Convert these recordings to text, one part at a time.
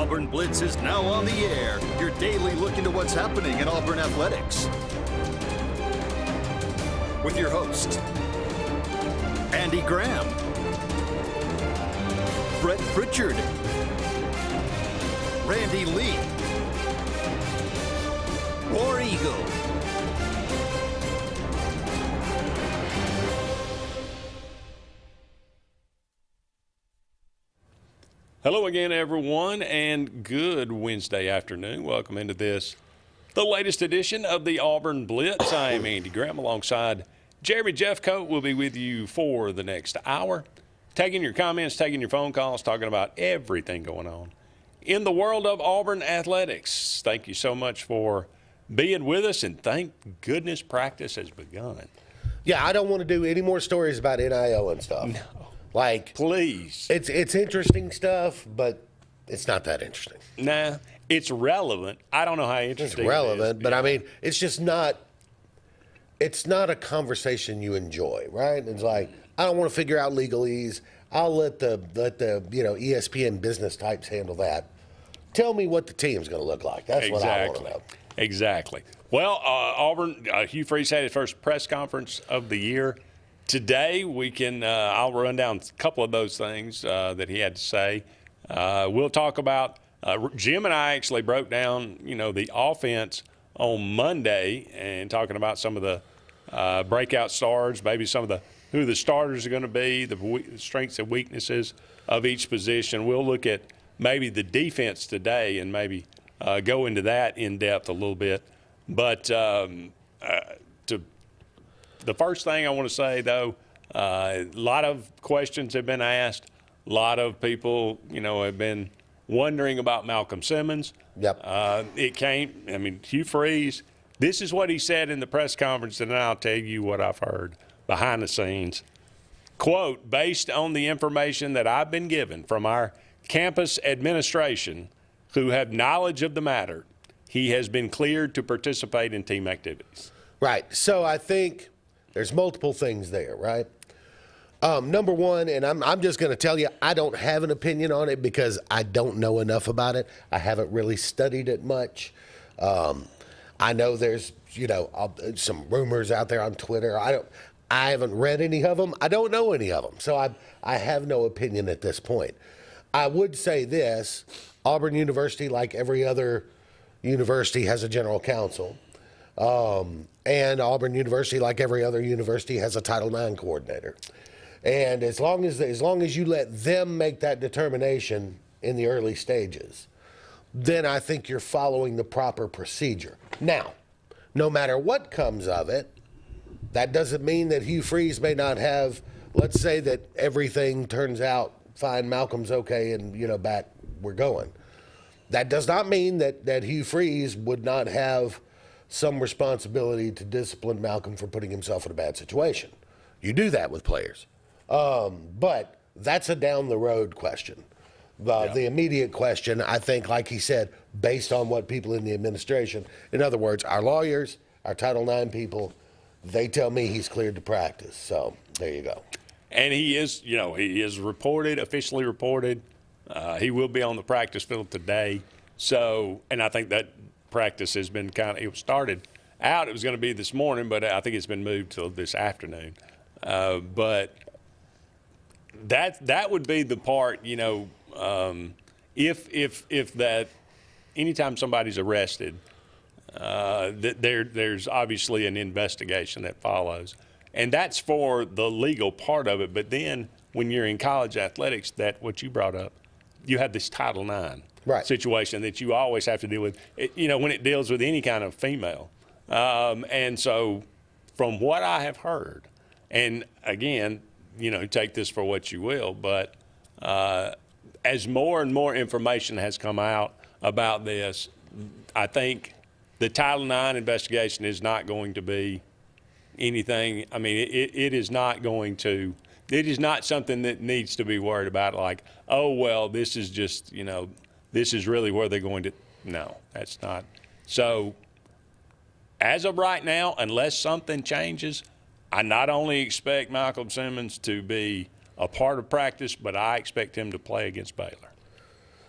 Auburn Blitz is now on the air. Your daily look into what's happening in Auburn athletics. With your host, Andy Graham, Brett Pritchard, Randy Lee, War Eagle. Hello again, everyone, and good Wednesday afternoon. Welcome into this, the latest edition of the Auburn Blitz. I am Andy Graham alongside Jeremy Jeffcoat. We'll be with you for the next hour, taking your comments, taking your phone calls, talking about everything going on in the world of Auburn athletics. Thank you so much for being with us, and thank goodness practice has begun. Yeah, I don't want to do any more stories about NIL and stuff. No. Like, please. It's interesting stuff, but it's not that interesting. Nah, it's relevant. I don't know how interesting it's relevant, it is. but I mean, it's just not. It's not a conversation you enjoy, right? It's like, I don't want to figure out legalese. I'll let the ESPN business types handle that. Tell me what the team's going to look like. That's what I want to know. Exactly. Well, Auburn, Hugh Freeze had his first press conference of the year. Today, we can I'll run down a couple of those things that he had to say. We'll talk about Jim and I actually broke down, the offense on Monday and talking about some of the breakout stars, maybe some of who the starters are going to be, the strengths and weaknesses of each position. We'll look at maybe the defense today and maybe go into that in depth a little bit. But the first thing I want to say, though, a lot of questions have been asked. A lot of people, have been wondering about Malcolm Simmons. Yep. Hugh Freeze, this is what he said in the press conference, and then I'll tell you what I've heard behind the scenes. Quote, based on the information that I've been given from our campus administration who have knowledge of the matter, he has been cleared to participate in team activities. Right. So I think there's multiple things there, right? Number one, and I'm just going to tell you, I don't have an opinion on it because I don't know enough about it. I haven't really studied it much. I know there's, some rumors out there on Twitter. I haven't read any of them. I don't know any of them. So I have no opinion at this point. I would say this, Auburn University, like every other university, has a general counsel. And Auburn University, like every other university, has a Title IX coordinator. And as long as you let them make that determination in the early stages, then I think you're following the proper procedure. Now, no matter what comes of it, that doesn't mean that Hugh Freeze may not have, let's say that everything turns out fine, Malcolm's okay, and, back we're going. That does not mean that Hugh Freeze would not have some responsibility to discipline Malcolm for putting himself in a bad situation. You do that with players. But that's a down-the-road question. The immediate question, I think, like he said, based on what people in the administration, in other words, our lawyers, our Title IX people, they tell me he's cleared to practice. So there you go. And he is, he is officially reported. He will be on the practice field today. So, and I think that practice has been it started out, it was going to be this morning, but I think it's been moved till this afternoon. But that would be the part, if that anytime somebody's arrested, there's obviously an investigation that follows. And that's for the legal part of it. But then when you're in college athletics, what you brought up, you have this Title IX situation that you always have to deal with, when it deals with any kind of female. And so from what I have heard, and again, take this for what you will, but as more and more information has come out about this, I think the Title IX investigation is not going to be anything. I mean, it is not going to – it is not something that needs to be worried about like, oh, well, this is just, this is really where they're going to – no, that's not. So as of right now, unless something changes, I not only expect Malcolm Simmons to be a part of practice, but I expect him to play against Baylor.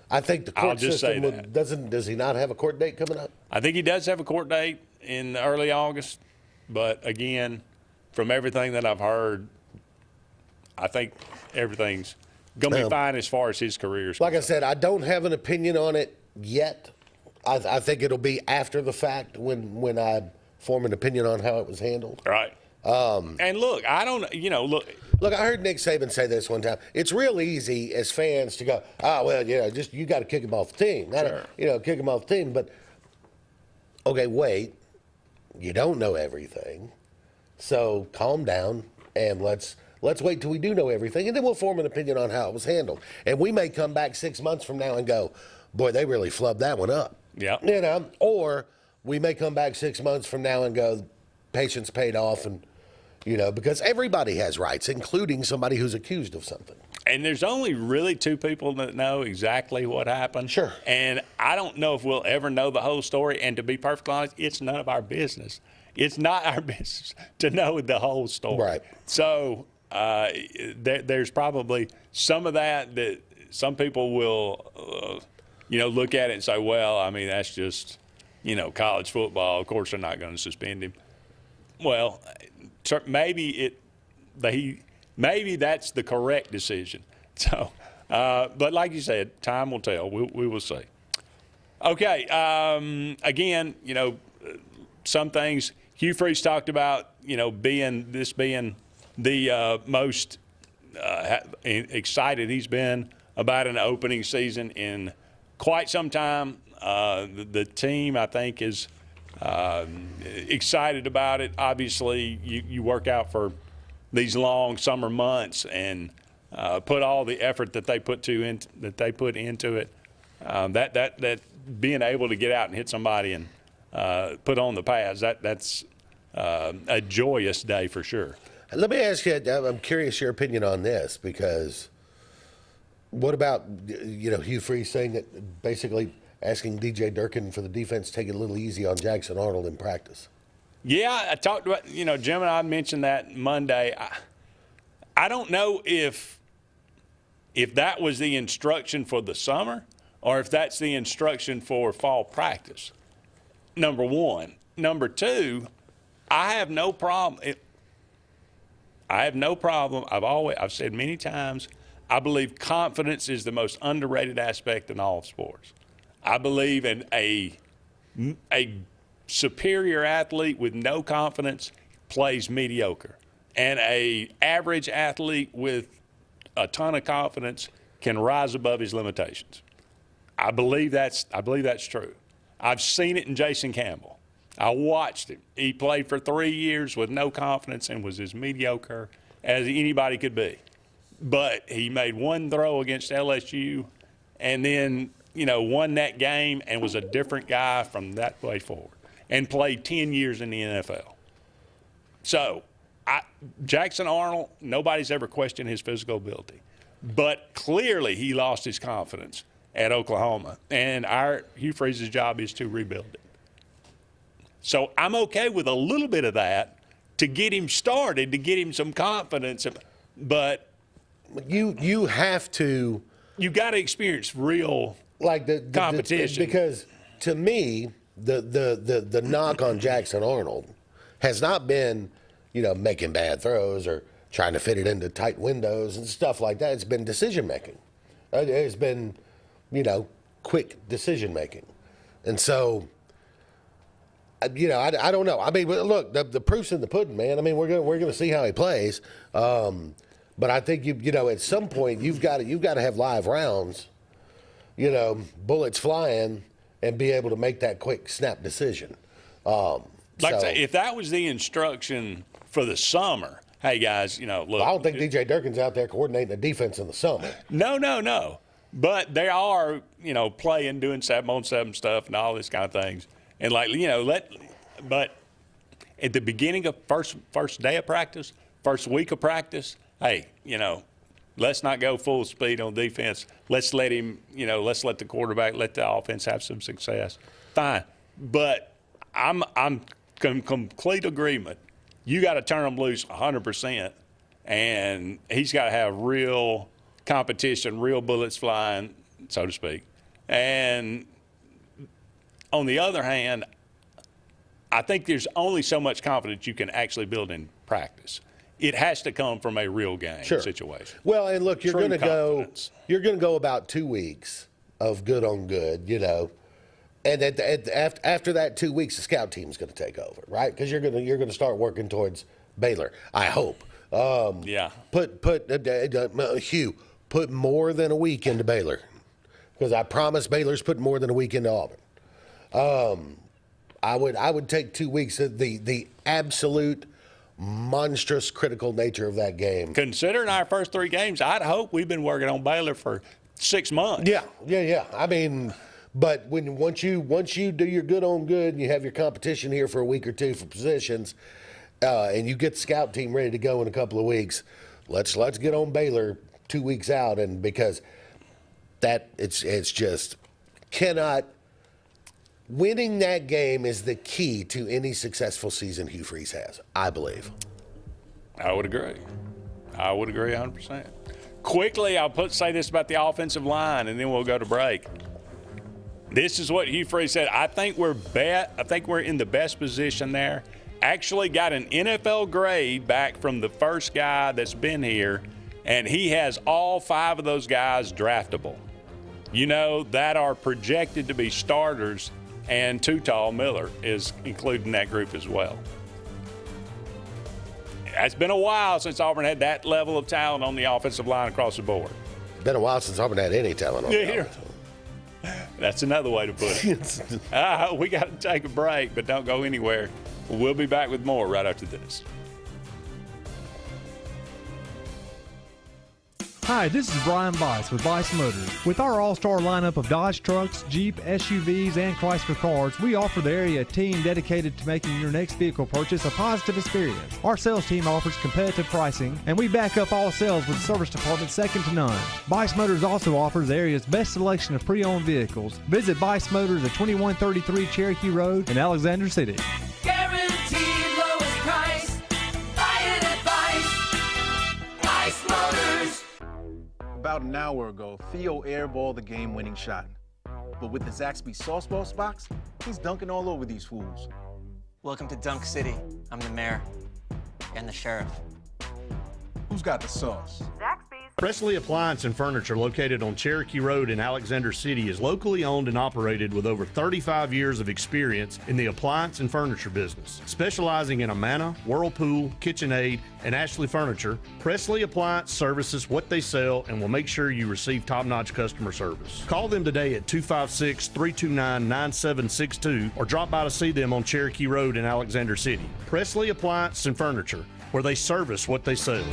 I think the I'll court just say system that. does he not have a court date coming up? I think he does have a court date in early August, but again, from everything that I've heard, I think everything's going to be fine as far as his career is Like I concerned. said, I don't have an opinion on it yet. I think it'll be after the fact when I form an opinion on how it was handled. Right. And look, I don't, Look, I heard Nick Saban say this one time. It's real easy as fans to go, just you got to kick him off the team. Sure. Kick him off the team. But, okay, wait. You don't know everything. So calm down and let's wait till we do know everything, and then we'll form an opinion on how it was handled. And we may come back 6 months from now and go, boy, they really flubbed that one up. Yeah. Or we may come back 6 months from now and go, patience paid off, and because everybody has rights, including somebody who's accused of something. And there's only really two people that know exactly what happened. Sure. And I don't know if we'll ever know the whole story. And to be perfectly honest, it's none of our business. It's not our business to know the whole story. Right. So there's probably some of that some people will, look at it and say, well, I mean, that's just, college football. Of course, they're not going to suspend him. Well, maybe that's the correct decision. So, but like you said, time will tell. We will see. Okay. Again, some things Hugh Freeze talked about, being the most excited he's been about an opening season in quite some time. The team, I think, is excited about it. Obviously, you work out for these long summer months and put all the effort that they put into it. That being able to get out and hit somebody and put on the pads, that's a joyous day for sure. Let me ask you, I'm curious your opinion on this, because what about, Hugh Freeze saying that basically asking DJ Durkin for the defense to take it a little easy on Jackson Arnold in practice? Yeah, I talked about, Jim and I mentioned that Monday. I don't know if that was the instruction for the summer or if that's the instruction for fall practice, number one. Number two, I have no problem. I've said many times, I believe confidence is the most underrated aspect in all of sports. I believe in a superior athlete with no confidence plays mediocre, and a average athlete with a ton of confidence can rise above his limitations. I believe that's true. I've seen it in Jason Campbell. I watched him. He played for 3 years with no confidence and was as mediocre as anybody could be. But he made one throw against LSU and then, won that game and was a different guy from that way forward and played 10 years in the NFL. So, Jackson Arnold, nobody's ever questioned his physical ability. But clearly he lost his confidence at Oklahoma. And Hugh Freeze's job is to rebuild it. So I'm okay with a little bit of that to get him started, to get him some confidence. But you have to. You got to experience real competition. Because to me, the knock on Jackson Arnold has not been, making bad throws or trying to fit it into tight windows and stuff like that. It's been decision making. It's been, quick decision making. And so, I don't know. I mean, look, the proof's in the pudding, man. I mean, we're gonna see how he plays. But I think at some point you've got to have live rounds, bullets flying, and be able to make that quick snap decision. If that was the instruction for the summer, hey guys, look. I don't think DJ Durkin's out there coordinating the defense in the summer. No. But they are, playing, doing 7-on-7 stuff and all this kind of things. And but at the beginning of first day of practice, first week of practice, hey, let's not go full speed on defense. Let's let him, let's let the quarterback, let the offense have some success. Fine. But I'm in complete agreement. You got to turn him loose 100%, and he's got to have real competition, real bullets flying, so to speak. And on the other hand, I think there's only so much confidence you can actually build in practice. It has to come from a real game situation. Well, and look, you're True going to go. confidence. You're going to go about 2 weeks of good on good, you know, and after that 2 weeks, the scout team's going to take over, right? Because you're going to start working towards Baylor. I hope. Yeah. Hugh, put more than a week into Baylor, because I promise Baylor's putting more than a week into Auburn. I would take 2 weeks of the absolute monstrous critical nature of that game. Considering our first 3 games, I'd hope we've been working on Baylor for 6 months. Yeah. I mean, but once you do your good on good and you have your competition here for a week or two for positions, and you get the scout team ready to go in a couple of weeks, let's get on Baylor 2 weeks out, and because that it's just cannot. Winning that game is the key to any successful season Hugh Freeze has, I believe. I would agree 100%. Quickly, I'll say this about the offensive line, and then we'll go to break. This is what Hugh Freeze said. I think we're in the best position there. Actually got an NFL grade back from the first guy that's been here, and he has all 5 of those guys draftable, that are projected to be starters. And Tutal Miller is included in that group as well. It's been a while since Auburn had that level of talent on the offensive line across the board. Been a while since Auburn had any talent on the offensive line. That's another way to put it. We got to take a break, but don't go anywhere. We'll be back with more right after this. Hi, this is Brian Bice with Bice Motors. With our all-star lineup of Dodge trucks, Jeep, SUVs, and Chrysler cars, we offer the area a team dedicated to making your next vehicle purchase a positive experience. Our sales team offers competitive pricing, and we back up all sales with a service department second to none. Bice Motors also offers the area's best selection of pre-owned vehicles. Visit Bice Motors at 2133 Cherokee Road in Alexander City. Guaranteed lowest price. Buy it at Bice Motors. About an hour ago, Theo airballed the game-winning shot. But with the Zaxby Sauceballs box, he's dunking all over these fools. Welcome to Dunk City. I'm the mayor and the sheriff. Who's got the sauce? Presley Appliance and Furniture, located on Cherokee Road in Alexander City, is locally owned and operated with over 35 years of experience in the appliance and furniture business. Specializing in Amana, Whirlpool, KitchenAid, and Ashley Furniture, Presley Appliance services what they sell and will make sure you receive top-notch customer service. Call them today at 256-329-9762 or drop by to see them on Cherokee Road in Alexander City. Presley Appliance and Furniture, where they service what they sell.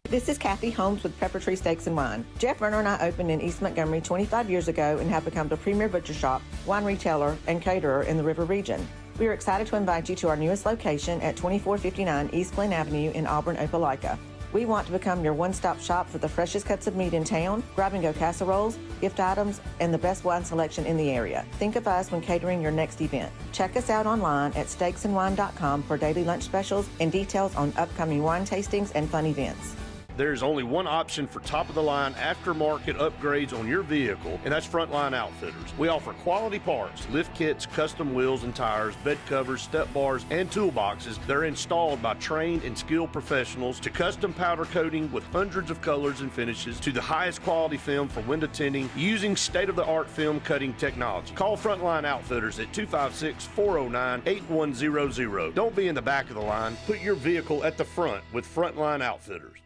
This is Kathy Holmes with Pepper Tree Steaks and Wine. Jeff Verner and I opened in East Montgomery 25 years ago and have become the premier butcher shop, wine retailer, and caterer in the River region. We are excited to invite you to our newest location at 2459 East Glen Avenue in Auburn, Opelika. We want to become your one-stop shop for the freshest cuts of meat in town, grab-and-go casseroles, gift items, and the best wine selection in the area. Think of us when catering your next event. Check us out online at steaksandwine.com for daily lunch specials and details on upcoming wine tastings and fun events. There's only one option for top-of-the-line aftermarket upgrades on your vehicle, and that's Frontline Outfitters. We offer quality parts, lift kits, custom wheels and tires, bed covers, step bars, and toolboxes that are installed by trained and skilled professionals, to custom powder coating with hundreds of colors and finishes, to the highest quality film for window tinting using state-of-the-art film cutting technology. Call Frontline Outfitters at 256-409-8100. Don't be in the back of the line. Put your vehicle at the front with Frontline Outfitters.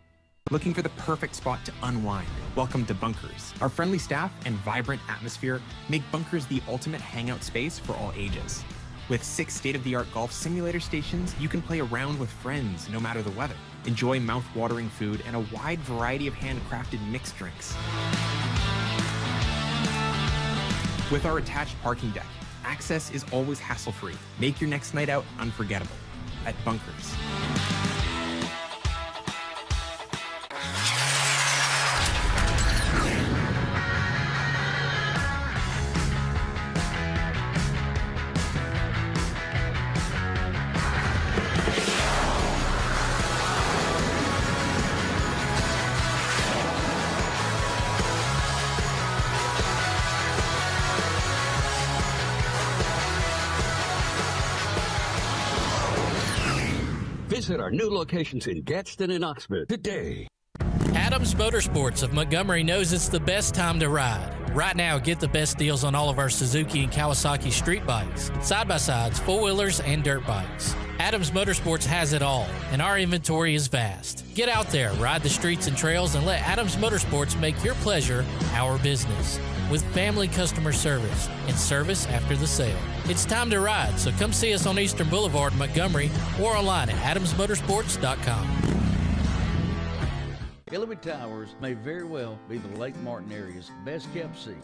Looking for the perfect spot to unwind? Welcome to Bunkers. Our friendly staff and vibrant atmosphere make Bunkers the ultimate hangout space for all ages. With 6 state-of-the-art golf simulator stations, you can play around with friends no matter the weather. Enjoy mouth-watering food and a wide variety of handcrafted mixed drinks. With our attached parking deck, access is always hassle-free. Make your next night out unforgettable at Bunkers. Visit our new locations in Gadsden and Oxford today. Adams Motorsports of Montgomery knows it's the best time to ride. Right now, get the best deals on all of our Suzuki and Kawasaki street bikes, side-by-sides, four-wheelers, and dirt bikes. Adams Motorsports has it all, and our inventory is vast. Get out there, ride the streets and trails, and let Adams Motorsports make your pleasure our business. With family customer service and service after the sale. It's time to ride, so come see us on Eastern Boulevard in Montgomery or online at adamsmotorsports.com. Hillary Towers may very well be the Lake Martin area's best kept secret.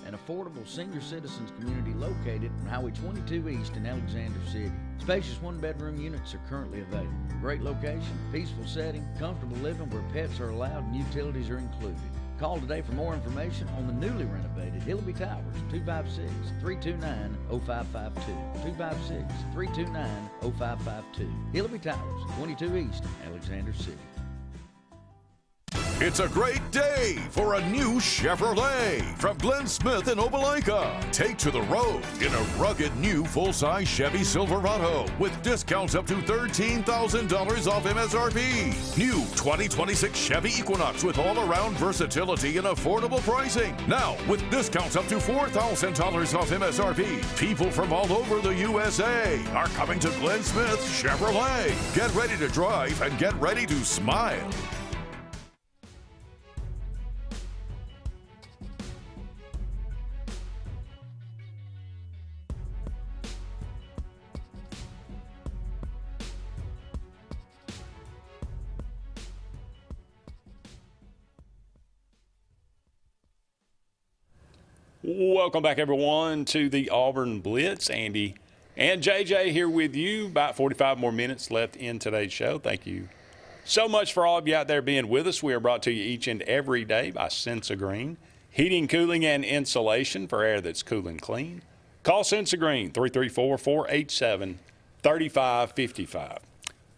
An affordable senior citizens community located on Highway 22 East in Alexander City. Spacious one-bedroom units are currently available. Great location, peaceful setting, comfortable living where pets are allowed and utilities are included. Call today for more information on the newly renovated Hillary Towers, 256-329-0552. 256-329-0552. Hillary Towers, 22 East, Alexander City. It's a great day for a new Chevrolet from Glenn Smith in Opelika. Take to the road in a rugged new full-size Chevy Silverado with discounts up to $13,000 off MSRP. New 2026 Chevy Equinox with all-around versatility and affordable pricing. Now with discounts up to $4,000 off MSRP. People from all over the USA are coming to Glenn Smith Chevrolet. Get ready to drive and get ready to smile. Welcome back, everyone, to the Auburn Blitz. Andy and JJ here with you. About 45 more minutes left in today's show. Thank you so much for all of you out there being with us. We are brought to you each and every day by Sense of Green. Heating, cooling, and insulation for air that's cool and clean. Call Sense of Green, 334-487-3555.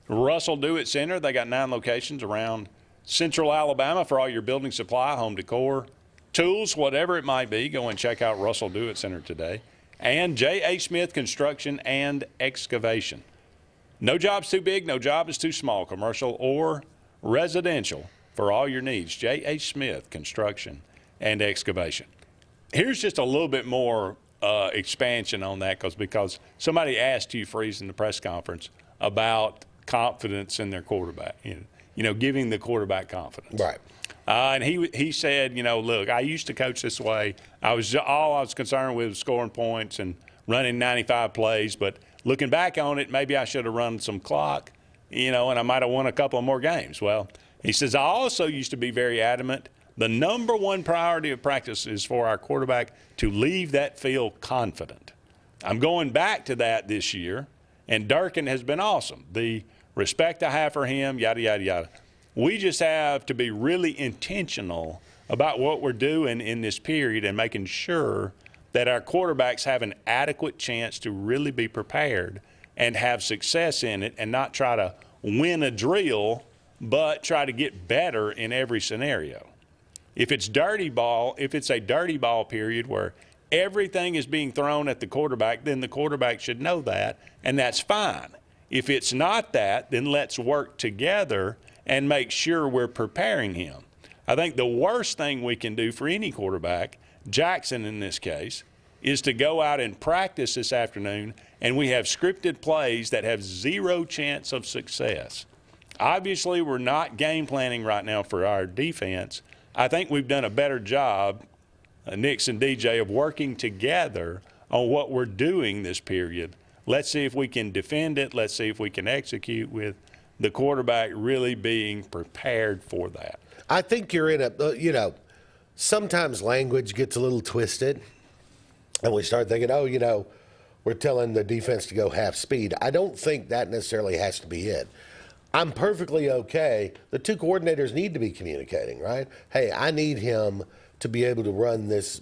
Russell Do-It Center, they got 9 locations around Central Alabama for all your building supply, home decor, tools, whatever it might be. Go and check out Russell Do-It Center today. And J.H. Smith Construction and Excavation. No job's too big, no job is too small, commercial or residential, for all your needs. J.H. Smith Construction and Excavation. Here's just a little bit more expansion on that because somebody asked you, Freeze, in the press conference about confidence in their quarterback, giving the quarterback confidence. Right. And he said, look, I used to coach this way. All I was concerned with was scoring points and running 95 plays. But looking back on it, maybe I should have run some clock, and I might have won a couple of more games. Well, he says, I also used to be very adamant. The number one priority of practice is for our quarterback to leave that field confident. I'm going back to that this year, and Durkin has been awesome. The respect I have for him, yada, yada, yada. We just have to be really intentional about what we're doing in this period and making sure that our quarterbacks have an adequate chance to really be prepared and have success in it and not try to win a drill, but try to get better in every scenario. If it's a dirty ball period where everything is being thrown at the quarterback, then the quarterback should know that, and that's fine. If it's not that, then let's work together and make sure we're preparing him. I think the worst thing we can do for any quarterback, Jackson in this case, is to go out and practice this afternoon and we have scripted plays that have zero chance of success. Obviously, we're not game planning right now for our defense. I think we've done a better job, Nix and DJ, of working together on what we're doing this period. Let's see if we can defend it. Let's see if we can execute with the quarterback really being prepared for that. I think you're in a, sometimes language gets a little twisted and we start thinking, we're telling the defense to go half speed. I don't think that necessarily has to be it. I'm perfectly okay. The two coordinators need to be communicating, right? Hey, I need him to be able to run this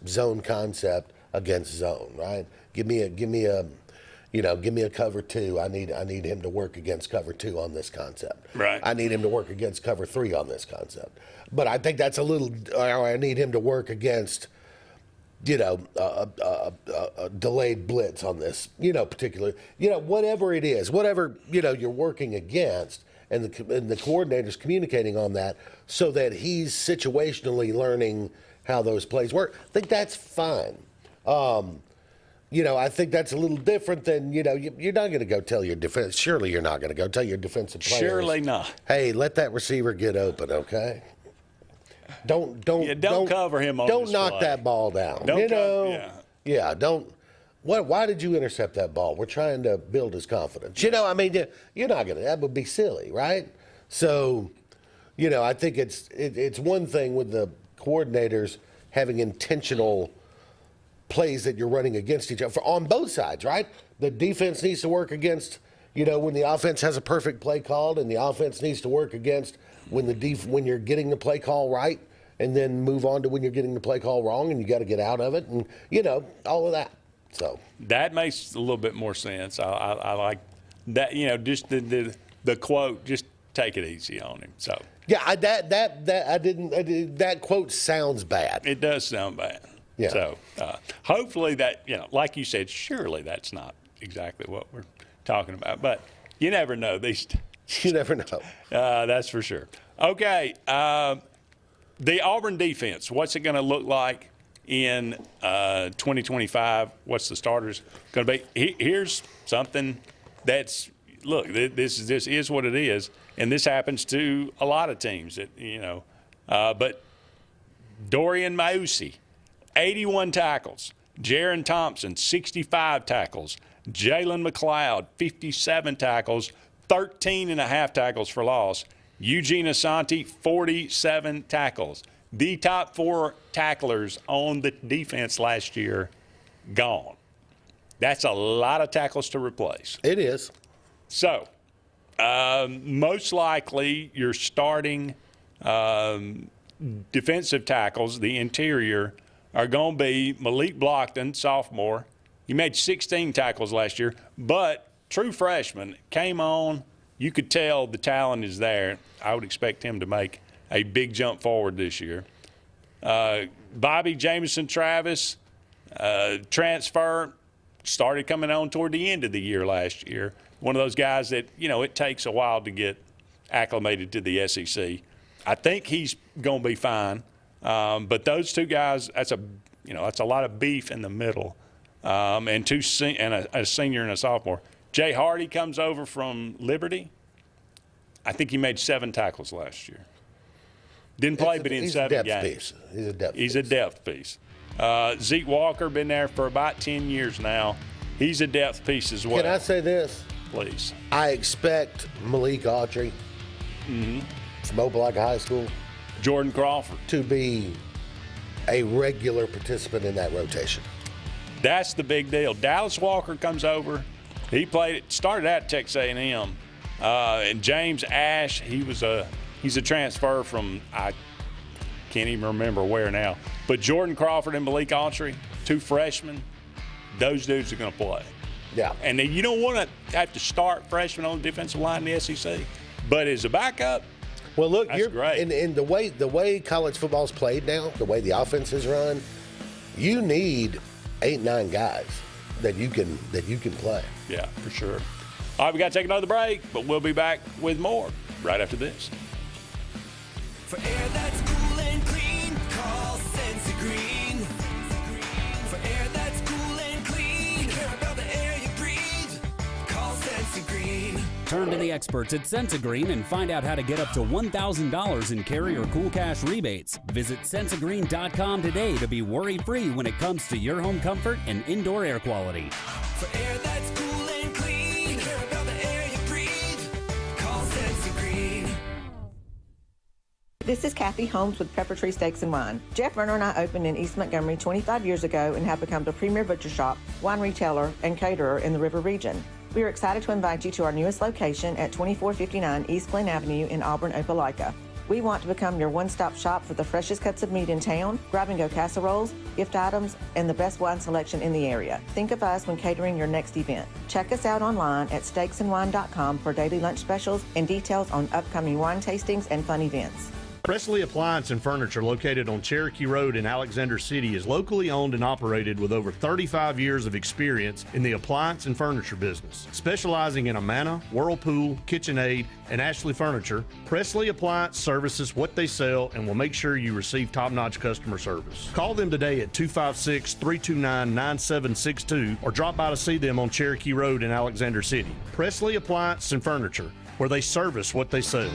zone concept against zone, right? Give me a cover 2. I need him to work against cover 2 on this concept. Right. I need him to work against cover 3 on this concept. But I think that's I need him to work against delayed blitz on this, particular, whatever it is, whatever, you're working against, and the coordinator's communicating on that so that he's situationally learning how those plays work. I think that's fine. I think that's a little different than, you're not going to go tell your defense. Surely you're not going to go tell your defensive players. Surely not. Hey, let that receiver get open, okay? Don't cover him on Don't this knock play. that ball down. Don't. Why did you intercept that ball? We're trying to build his confidence. You're not going to. That would be silly, right? So, I think it's one thing with the coordinators having intentional plays that you're running against each other on both sides, right? The defense needs to work against, when the offense has a perfect play called, and the offense needs to work against when you're getting the play call right, and then move on to when you're getting the play call wrong, and you got to get out of it, and all of that. So that makes a little bit more sense. I like that. Just the quote. Just take it easy on him. So yeah, that quote sounds bad. It does sound bad. Yeah. So hopefully that, like you said, surely that's not exactly what we're talking about. But you never know these days. You never know. That's for sure. Okay. The Auburn defense, what's it going to look like in 2025? What's the starters going to be? Here's something that's, look, this is what it is. And this happens to a lot of teams that, but Dorian Mausi, 81 tackles. Jaron Thompson, 65 tackles. Jalen McLeod, 57 tackles, 13.5 tackles for loss. Eugene Asante, 47 tackles. The top 4 tacklers on the defense last year, gone. That's a lot of tackles to replace. It is. So, most likely your starting defensive tackles, the interior, are going to be Malik Blockton, sophomore. He made 16 tackles last year, but true freshman, came on. You could tell the talent is there. I would expect him to make a big jump forward this year. Bobby Jamison Travis, transfer, started coming on toward the end of the year last year. One of those guys that, it takes a while to get acclimated to the SEC. I think he's going to be fine. But those two guys, that's a lot of beef in the middle, and a senior and a sophomore. Jay Hardy comes over from Liberty. I think he made 7 tackles last year. Didn't play, but in 7 games. He's a depth piece. Zeke Walker, been there for about 10 years now. He's a depth piece as well. Can I say this? Please. I expect Malik Autry from Opelika High School, Jordan Crawford, to be a regular participant in that rotation. That's the big deal. Dallas Walker comes over. He started out at Texas A&M. And James Ash, he's a transfer from, I can't even remember where now. But Jordan Crawford and Malik Autry, 2 freshmen, those dudes are going to play. Yeah. And then you don't want to have to start freshmen on the defensive line in the SEC. But as a backup, well, look, that's great. In the way college football's played now, the way the offense is run, you need 8-9 guys that you can play. Yeah, for sure. All right, we got to take another break, but we'll be back with more right after this. For air that's cool and clean, call Senza Green. For air that's cool and clean, care about the air you breathe, call Senza Green. Turn to the experts at Sensagreen and find out how to get up to $1,000 in carrier cool cash rebates. Visit sensagreen.com today to be worry-free when it comes to your home comfort and indoor air quality. For air that's cool and clean, care about the air you breathe, call Senza Green. This is Kathy Holmes with Pepper Tree Steaks and Wine. Jeff Verner and I opened in East Montgomery 25 years ago and have become the premier butcher shop, wine retailer, and caterer in the River region. We are excited to invite you to our newest location at 2459 East Glen Avenue in Auburn, Opelika. We want to become your one-stop shop for the freshest cuts of meat in town, grab-and-go casseroles, gift items, and the best wine selection in the area. Think of us when catering your next event. Check us out online at steaksandwine.com for daily lunch specials and details on upcoming wine tastings and fun events. Presley Appliance and Furniture, located on Cherokee Road in Alexander City, is locally owned and operated with over 35 years of experience in the appliance and furniture business. Specializing in Amana, Whirlpool, KitchenAid, and Ashley Furniture, Presley Appliance services what they sell and will make sure you receive top-notch customer service. Call them today at 256-329-9762 or drop by to see them on Cherokee Road in Alexander City. Presley Appliance and Furniture, where they service what they sell.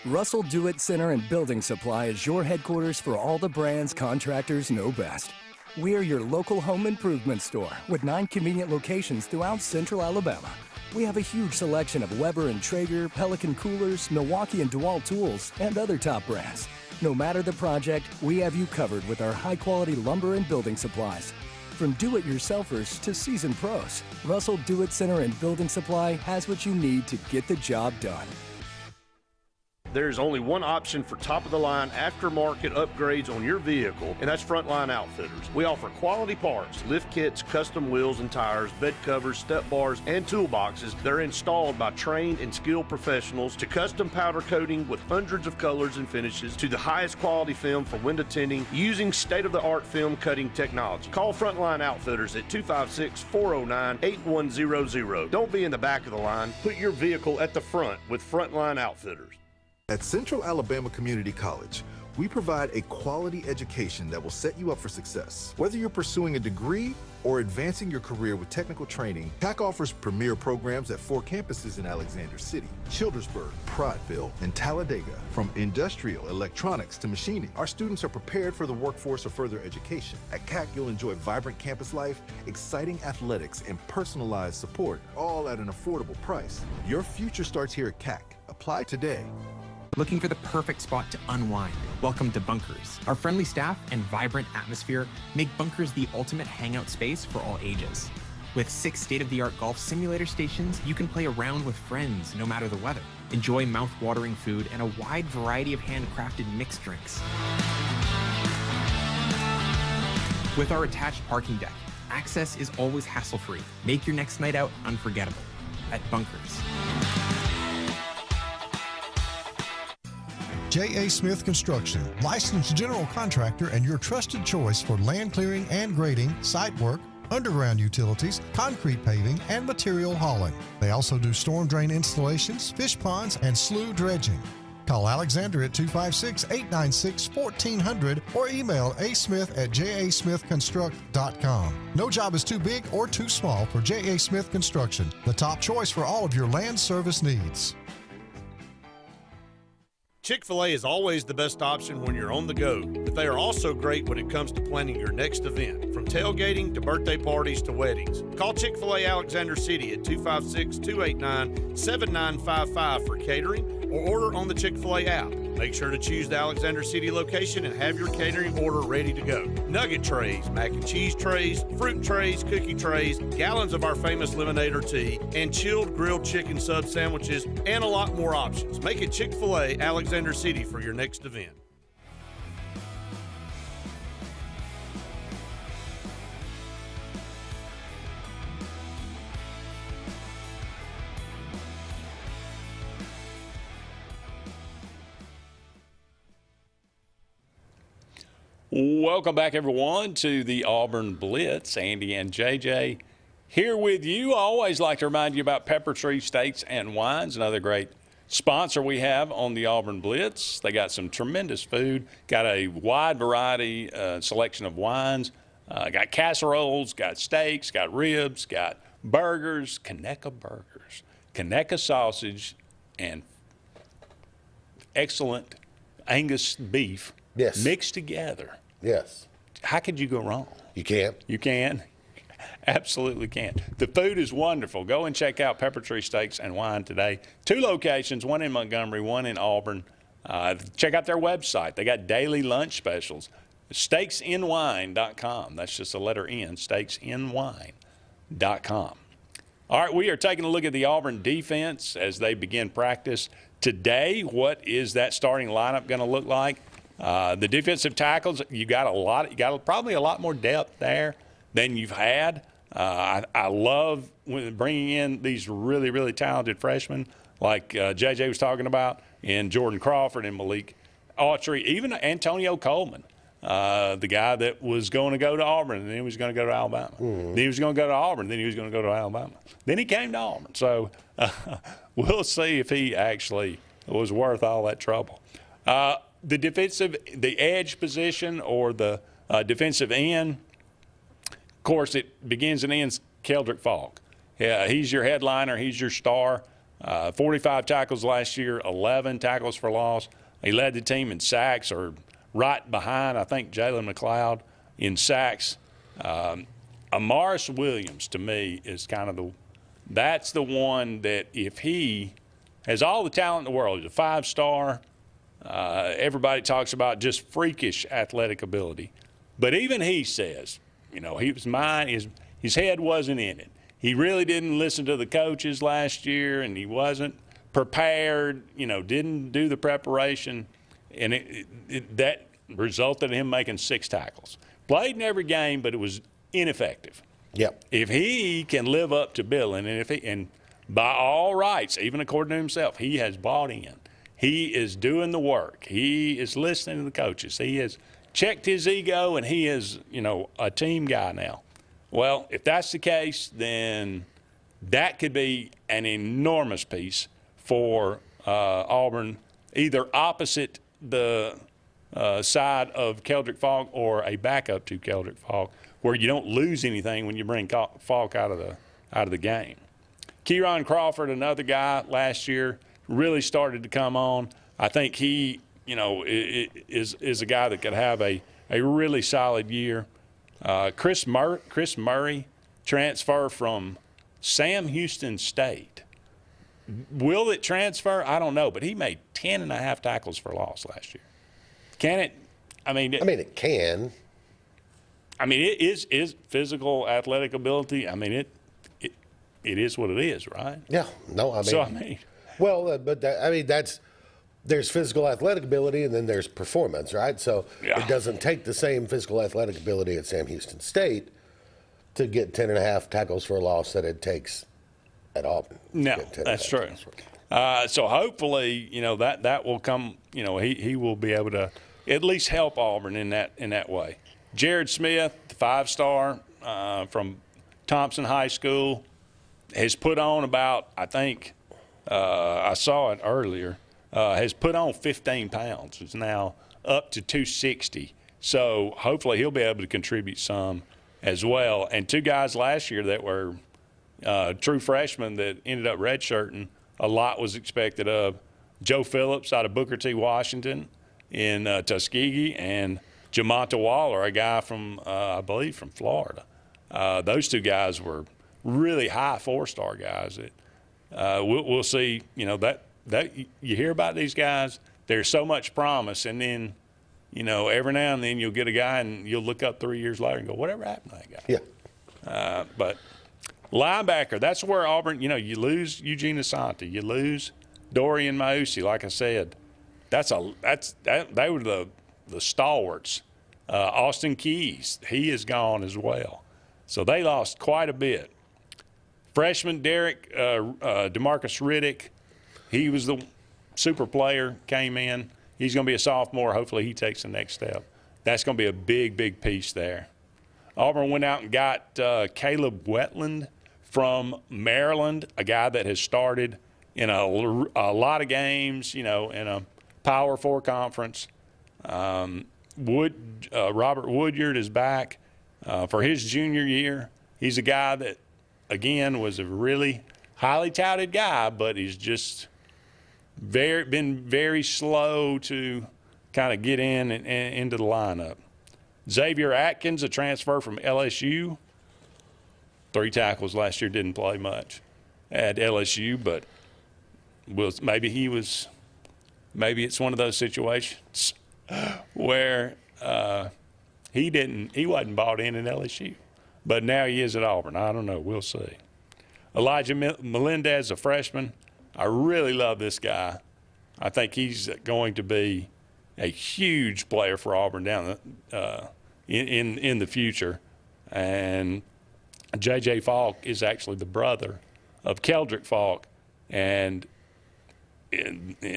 Russell Do-It Center and Building Supply is your headquarters for all the brands contractors know best. We are your local home improvement store with 9 convenient locations throughout central Alabama. We have a huge selection of Weber and Traeger, Pelican coolers, Milwaukee and DeWalt tools, and other top brands. No matter the project, we have you covered with our high-quality lumber and building supplies. From do-it-yourselfers to seasoned pros, Russell Do-It Center and Building Supply has what you need to get the job done. There's only one option for top-of-the-line aftermarket upgrades on your vehicle, and that's Frontline Outfitters. We offer quality parts, lift kits, custom wheels and tires, bed covers, step bars, and toolboxes that are installed by trained and skilled professionals, to custom powder coating with hundreds of colors and finishes, to the highest quality film for window tinting using state-of-the-art film cutting technology. Call Frontline Outfitters at 256-409-8100. Don't be in the back of the line. Put your vehicle at the front with Frontline Outfitters. At Central Alabama Community College, we provide a quality education that will set you up for success. Whether you're pursuing a degree or advancing your career with technical training, CAC offers premier programs at 4 campuses in Alexander City, Childersburg, Prattville, and Talladega. From industrial, electronics to machining, our students are prepared for the workforce or further education. At CAC, you'll enjoy vibrant campus life, exciting athletics, and personalized support, all at an affordable price. Your future starts here at CAC. Apply today. Looking for the perfect spot to unwind? Welcome to Bunkers. Our friendly staff and vibrant atmosphere make Bunkers the ultimate hangout space for all ages. With 6 state-of-the-art golf simulator stations, you can play around with friends no matter the weather. Enjoy mouth-watering food and a wide variety of handcrafted mixed drinks. With our attached parking deck, access is always hassle-free. Make your next night out unforgettable at Bunkers. J.A. Smith Construction, licensed general contractor and your trusted choice for land clearing and grading, site work, underground utilities, concrete paving, and material hauling. They also do storm drain installations, fish ponds, and slough dredging. Call Alexander at 256-896-1400 or email asmith@jasmithconstruct.com. No job is too big or too small for J.A. Smith Construction, the top choice for all of your land service needs. Chick-fil-A is always the best option when you're on the go, but they are also great when it comes to planning your next event, from tailgating to birthday parties to weddings. Call Chick-fil-A Alexander City at 256-289-7955 for catering, or order on the Chick-fil-A app. Make sure to choose the Alexander City location and have your catering order ready to go. Nugget trays, mac and cheese trays, fruit trays, cookie trays, gallons of our famous lemonade or tea, and chilled grilled chicken sub sandwiches, and a lot more options. Make it Chick-fil-A Alexander City for your next event. Welcome back, everyone, to the Auburn Blitz. Andy and JJ here with you. I always like to remind you about Pepper Tree Steaks and Wines, another great sponsor we have on the Auburn Blitz. They got some tremendous food, got a wide variety selection of wines, got casseroles, got steaks, got ribs, got burgers, Conecuh sausage, and excellent Angus beef. Yes. Mixed together. Yes. How could you go wrong? You can't. You can. Absolutely can. The food is wonderful. Go and check out Pepper Tree Steaks and Wine today. 2 locations, one in Montgomery, one in Auburn. Check out their website. They got daily lunch specials. SteaksInWine.com. That's just a letter N, SteaksInWine.com. All right, we are taking a look at the Auburn defense as they begin practice today, what is that starting lineup going to look like? The defensive tackles, you got probably a lot more depth there than you've had. I love bringing in these really, really talented freshmen like JJ was talking about, and Jordan Crawford and Malik Autry, even Antonio Coleman, the guy that was going to go to Auburn and then he was going to go to Alabama. Then he was going to go to Auburn, then he was going to go to Alabama. Then he came to Auburn. So we'll see if he actually was worth all that trouble. The edge position or the defensive end, of course, it begins and ends Keldrick Falk. Yeah, he's your headliner. He's your star. 45 tackles last year, 11 tackles for loss. He led the team in sacks, or right behind, I think, Jalen McLeod in sacks. Amaris Williams, to me, is kind of that's the one that if he has all the talent in the world, he's a 5-star. Everybody talks about just freakish athletic ability. But even he says, his head wasn't in it. He really didn't listen to the coaches last year, and he wasn't prepared, didn't do the preparation, and that resulted in him making 6 tackles. Played in every game, but it was ineffective. Yep. If he can live up to billing, and by all rights, even according to himself, he has bought in. He is doing the work. He is listening to the coaches. He has checked his ego, and he is, a team guy now. Well, if that's the case, then that could be an enormous piece for Auburn, either opposite the side of Keldrick Falk or a backup to Keldrick Falk, where you don't lose anything when you bring Falk out of the game. Kieron Crawford, another guy last year, really started to come on. I think he, is a guy that could have a really solid year. Chris Murray, transfer from Sam Houston State. Will it transfer? I don't know, but he made 10.5 tackles for loss last year. Can it? It can. It is physical athletic ability. It is what it is, right? Yeah. No, Well, but there's physical athletic ability and then there's performance, right? So It doesn't take the same physical athletic ability at Sam Houston State to get 10.5 tackles for a loss that it takes at Auburn. No, that's true. So hopefully, that will come. He will be able to at least help Auburn in that way. Jared Smith, the 5-star from Thompson High School, has put on about, I think, I saw it earlier, has put on 15 pounds. Is now up to 260. So hopefully he'll be able to contribute some as well. And 2 guys last year that were true freshmen that ended up redshirting, a lot was expected of. Joe Phillips out of Booker T. Washington in Tuskegee, and Jamonta Waller, a guy from, I believe, from Florida. Those 2 guys were really high 4-star guys. We'll see, that you hear about these guys, there's so much promise, and then, every now and then you'll get a guy and you'll look up 3 years later and go, whatever happened to that guy? Yeah. But linebacker, that's where Auburn, you lose Eugene Asante, you lose Dorian Mausi, like I said. They were the stalwarts. Austin Keys, he is gone as well. So they lost quite a bit. Freshman Derek DeMarcus Riddick, he was the super player, came in. He's going to be a sophomore. Hopefully he takes the next step. That's going to be a big, big piece there. Auburn went out and got Caleb Wetland from Maryland, a guy that has started in a lot of games, in a Power 4 conference. Robert Woodyard is back for his junior year. He's a guy that, again, was a really highly touted guy, but he's just been very slow to kind of get in and into the lineup. Xavier Atkins, a transfer from LSU, 3 tackles last year, didn't play much at LSU, but maybe it's one of those situations where he wasn't bought in LSU, but now he is at Auburn. I don't know. We'll see. Elijah Melendez, a freshman. I really love this guy. I think he's going to be a huge player for Auburn down in the future. And J.J. Falk is actually the brother of Keldrick Falk, and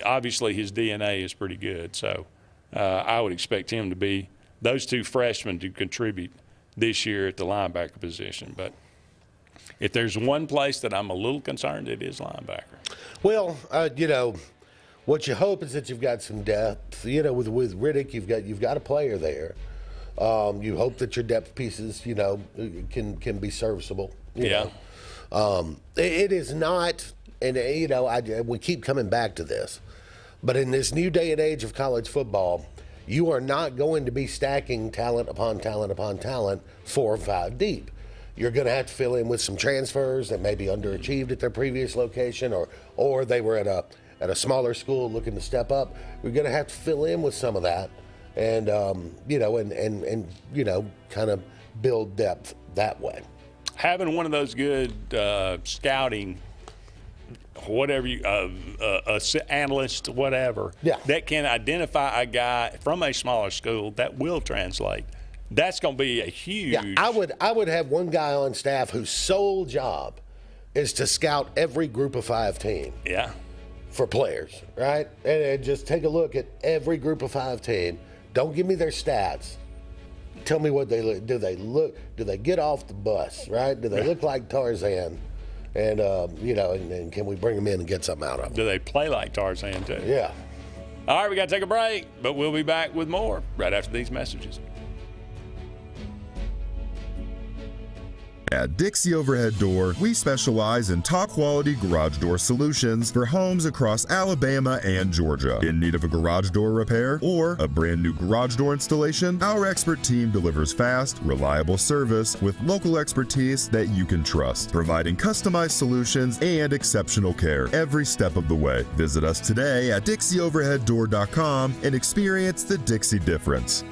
obviously his DNA is pretty good. So I would expect him to be those two freshmen to contribute this year at the linebacker position. But if there's one place that I'm a little concerned, it is linebacker. Well, what you hope is that you've got some depth. With Riddick, you've got a player there. You hope that your depth pieces, can be serviceable. You know. It is not, and we keep coming back to this, but in this new day and age of college football, you are not going to be stacking talent upon talent upon talent 4 or 5 deep. You're going to have to fill in with some transfers that maybe underachieved at their previous location, or they were at a smaller school looking to step up. You're going to have to fill in with some of that, and kind of build depth that way. Having one of those good scouting, whatever analyst, whatever, that can identify a guy from a smaller school that will translate. That's going to be a huge. Yeah, I would have one guy on staff whose sole job is to scout every Group of 5 team. Yeah. For players, right? And just take a look at every Group of 5 team. Don't give me their stats. Tell me what they look. Do they get off the bus, right? Do they look like Tarzan? And and can we bring them in and get something out of them? Do they play like Tarzan too? Yeah. All right, we got to take a break, but we'll be back with more right after these messages. At Dixie Overhead Door, we specialize in top-quality garage door solutions for homes across Alabama and Georgia. In need of a garage door repair or a brand new garage door installation, our expert team delivers fast, reliable service with local expertise that you can trust, providing customized solutions and exceptional care every step of the way. Visit us today at DixieOverheadDoor.com and experience the Dixie difference.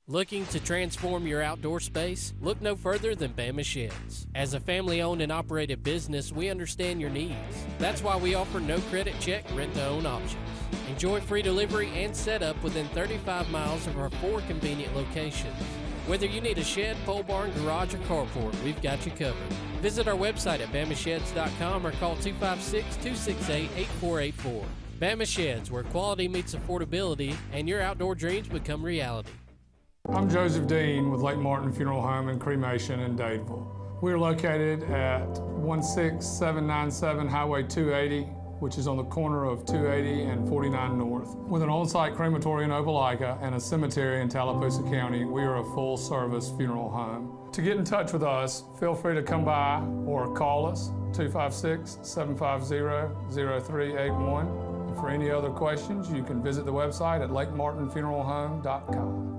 Looking to transform your outdoor space? Look no further than Bama Sheds. As a family-owned and operated business, we understand your needs. That's why we offer no credit check, rent-to-own options. Enjoy free delivery and setup within 35 miles of our 4 convenient locations. Whether you need a shed, pole barn, garage, or carport, we've got you covered. Visit our website at BamaSheds.com or call 256-268-8484. Bama Sheds, where quality meets affordability and your outdoor dreams become reality. I'm Joseph Dean with Lake Martin Funeral Home and Cremation in Dadeville. We're located at 16797 Highway 280, which is on the corner of 280 and 49 North. With an on-site crematory in Opelika and a cemetery in Tallapoosa County, we are a full-service funeral home. To get in touch with us, feel free to come by or call us, 256-750-0381. For any other questions, you can visit the website at lakemartinfuneralhome.com.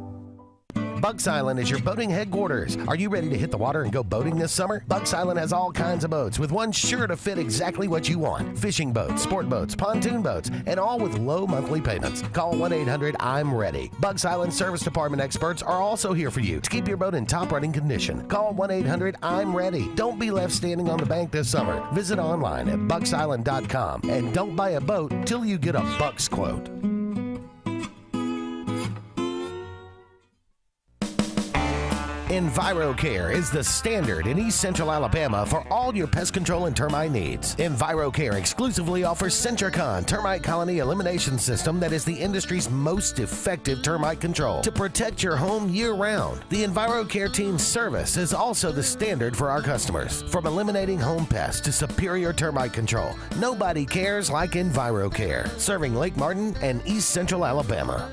Bucks Island is your boating headquarters. Are you ready to hit the water and go boating this summer? Bucks Island has all kinds of boats, with one sure to fit exactly what you want. Fishing boats, sport boats, pontoon boats, and all with low monthly payments. Call 1-800-I'm-READY. Bucks Island Service Department experts are also here for you to keep your boat in top running condition. Call 1-800-I'm-READY. Don't be left standing on the bank this summer. Visit online at bucksisland.com and don't buy a boat till you get a Bucks quote. EnviroCare is the standard in East Central Alabama for all your pest control and termite needs. EnviroCare exclusively offers Centricon termite colony elimination system that is the industry's most effective termite control to protect your home year-round. The EnviroCare team's service is also the standard for our customers. From eliminating home pests to superior termite control, nobody cares like EnviroCare, serving Lake Martin and East Central Alabama.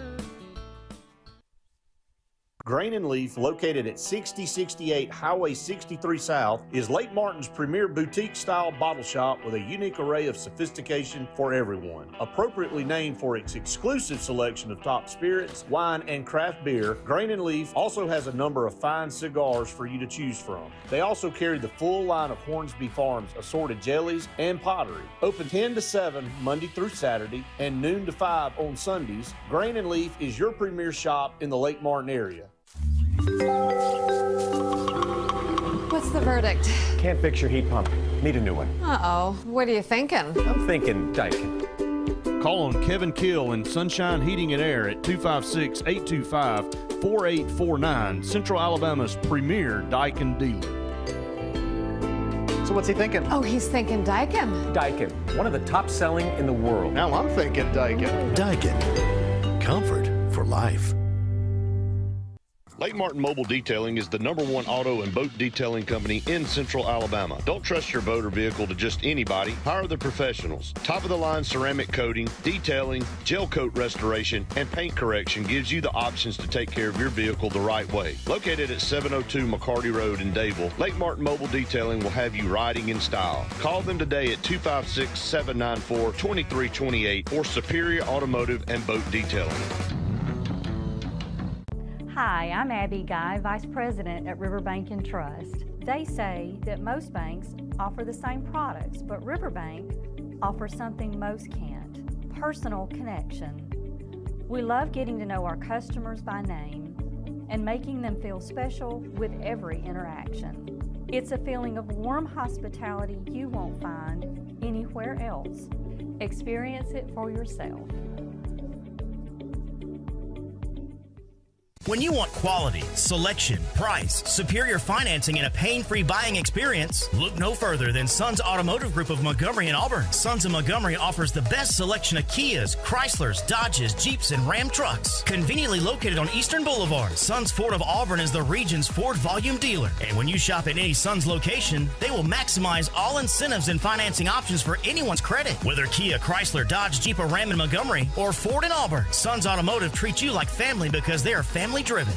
Grain and Leaf, located at 6068 Highway 63 South, is Lake Martin's premier boutique-style bottle shop with a unique array of sophistication for everyone. Appropriately named for its exclusive selection of top spirits, wine, and craft beer, Grain and Leaf also has a number of fine cigars for you to choose from. They also carry the full line of Hornsby Farms assorted jellies and pottery. Open 10 to 7 Monday through Saturday and noon to 5 on Sundays, Grain and Leaf is your premier shop in the Lake Martin area. What's the verdict? Can't fix your heat pump. Need a new one. Uh-oh. What are you thinking? I'm thinking Daikin. Call on Kevin Kill and Sunshine Heating and Air at 256-825-4849, Central Alabama's premier Daikin dealer. So what's he thinking? Oh, he's thinking Daikin. Daikin, one of the top selling in the world. Now I'm thinking Daikin. Daikin. Comfort for life. Lake Martin Mobile Detailing is the #1 auto and boat detailing company in Central Alabama. Don't trust your boat or vehicle to just anybody. Hire the professionals. Top-of-the-line ceramic coating, detailing, gel coat restoration, and paint correction gives you the options to take care of your vehicle the right way. Located at 702 McCarty Road in Dadeville, Lake Martin Mobile Detailing will have you riding in style. Call them today at 256-794-2328 or Superior Automotive and Boat Detailing. Hi, I'm Abby Guy, Vice President at Riverbank and Trust. They say that most banks offer the same products, but Riverbank offers something most can't: personal connection. We love getting to know our customers by name and making them feel special with every interaction. It's a feeling of warm hospitality you won't find anywhere else. Experience it for yourself. When you want quality, selection, price, superior financing, and a pain-free buying experience, look no further than Sons Automotive Group of Montgomery and Auburn. Sons of Montgomery offers the best selection of Kias, Chryslers, Dodges, Jeeps, and Ram trucks. Conveniently located on Eastern Boulevard, Sons Ford of Auburn is the region's Ford volume dealer. And when you shop at any Sons location, they will maximize all incentives and financing options for anyone's credit. Whether Kia, Chrysler, Dodge, Jeep, or Ram in Montgomery, or Ford in Auburn, Sons Automotive treats you like family because they are family driven.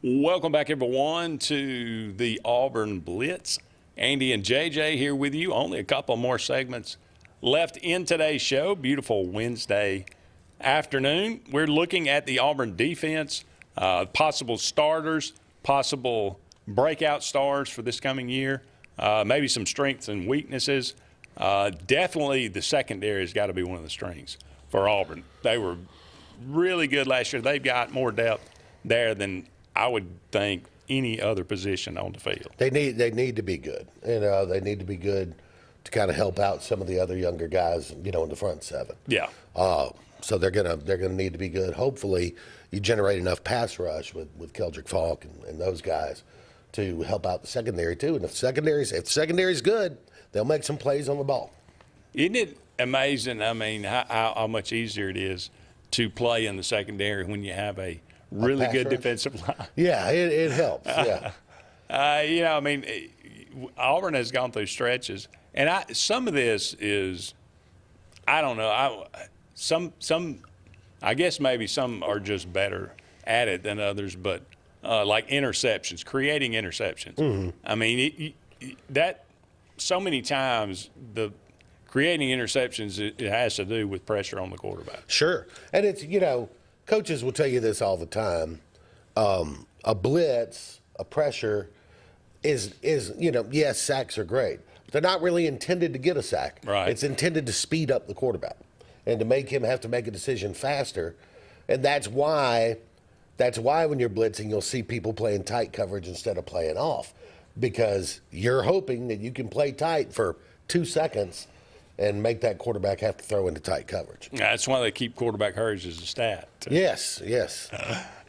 Welcome back, everyone, to the Auburn Blitz. Andy and JJ here with you. Only a couple more segments left in today's show. Beautiful Wednesday afternoon. We're looking at the Auburn defense, possible starters, possible breakout stars for this coming year, maybe some strengths and weaknesses. Definitely the secondary has got to be one of the strengths for Auburn. They were really good last year. They've got more depth there than I would think any other position on the field. They need to be good. They need to be good to kind of help out some of the other younger guys, in the front seven. Yeah. So they're gonna need to be good. Hopefully, you generate enough pass rush with Keldrick Falk and those guys to help out the secondary too. And if secondary's good, they'll make some plays on the ball. Isn't it amazing? I mean, how much easier it is to play in the secondary when you have a really good defensive line. Yeah, it helps. Yeah. Auburn has gone through stretches, and some of this is, I don't know. I guess maybe some are just better at it than others, but like interceptions, creating interceptions. Mm-hmm. I mean, that so many times the creating interceptions, it has to do with pressure on the quarterback. Sure, and it's coaches will tell you this all the time. A blitz, a pressure, is yes, sacks are great, but they're not really intended to get a sack. Right. It's intended to speed up the quarterback and to make him have to make a decision faster, and that's why when you're blitzing, you'll see people playing tight coverage instead of playing off, because you're hoping that you can play tight for 2 seconds and make that quarterback have to throw into tight coverage. That's why they keep quarterback hurries as a stat. Yes.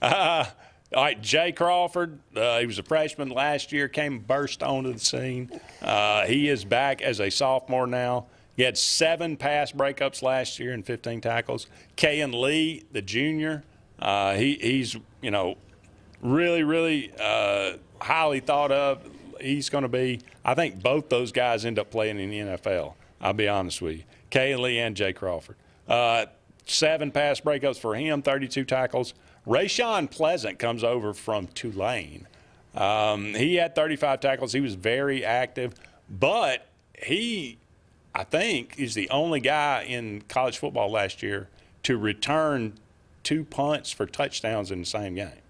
All right, Jay Crawford, he was a freshman last year, burst onto the scene. He is back as a sophomore now. He had 7 pass breakups last year and 15 tackles. Kayan Lee, the junior, he's really, really highly thought of. He's going to be – I think both those guys end up playing in the NFL. I'll be honest with you. Kayan Lee and Jay Crawford. 7 pass breakups for him, 32 tackles. Rayshawn Pleasant comes over from Tulane. He had 35 tackles. He was very active. But he, I think, is the only guy in college football last year to return 2 punts for touchdowns in the same game.